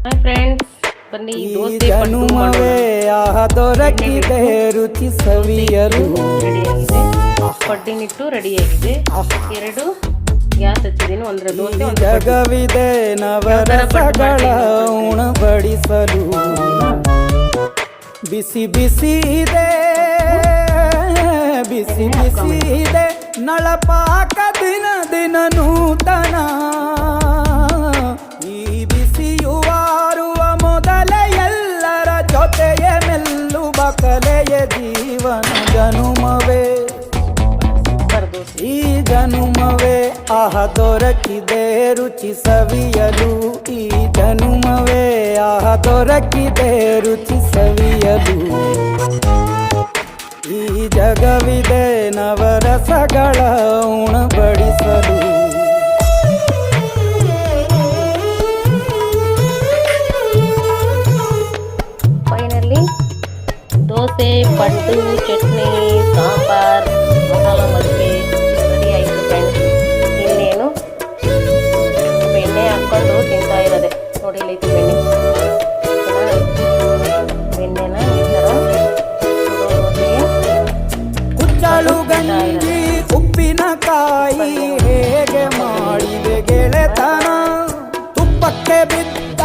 Hi friends, ಬನ್ನಿ ಈ ದೋಸೆ ಪಡ್ಡು ಜನುಮವೇ ದೊರಕಿದೆ ರುಚಿ ಸವಿಯಲು. ರೆಡಿಯಾಗಿದೆ. ಪಡ್ಡಿನಿಟ್ಟು ರೆಡಿಯಾಗಿದೆ. ಎರಡು ಗ್ಯಾಸ್ ಹಚ್ಚಿದ್ದೀನಿ. ಒಂದರ ದೋಸೆ ಒಂದು ಜಗವಿದೆ ನವರಸಗಳ ಉಣಬಡಿಸಲು. ಬಿಸಿ ಬಿಸಿ ಇದೆ, ಬಿಸಿ ಬಿಸಿ ಇದೆ ನಳಪಾಕ ದಿನ ದಿನ ನೂತನ. ಈ ಬಿಸಿಯುವಾರುವ ಮೊದಲೇ ಎಲ್ಲರ ಜೊತೆಯೇ ಮೆಲ್ಲುವ ಕಲೆಯ ಜೀವನ ಜನುಮವೇ. ಈ ಜನುಮವೇ ದೊರಕಿದೆ ರುಚಿ ಸವಿಯಲು. ಈ ಜನುಮವೇ ದೊರಕಿದೆ ರುಚಿ ಸವಿಯಲು. ಈ ಜಗವಿದೆ ನವರಸಗಳ ಉಣಬಡಿಸಲು. ಫೈನಲಿ ದೋಸೆ, ಪಡ್ಡು, ಚಟ್ನಿ, ಸಾಂಬಾರ್, ಮಸಾಲ ಮಜ್ಜಿಗೆ ರೆಡಿ ಆಯಿತು ಫ್ರೆಂಡ್ಸ್. ಇನ್ನೇನು ಬೆಣ್ಣೆ ಹಾಕ್ಕೊಂಡು ತಿಂತಾ ಇರೋದೆ. ನೋಡಿ ಇಲ್ಲಿ ಬೆಣ್ಣೆ ಬೆಣ್ಣೆನ ಈ ಥರ ಕುಚ್ಚಳು ಗಂಜಿ ಉಪ್ಪಿನಕಾಯಿ ಹೇಗೆ ಮಾಡಿದೆ ಗೆಳೆತನ. ತುಪ್ಪಕ್ಕೆ ಬಿದ್ದ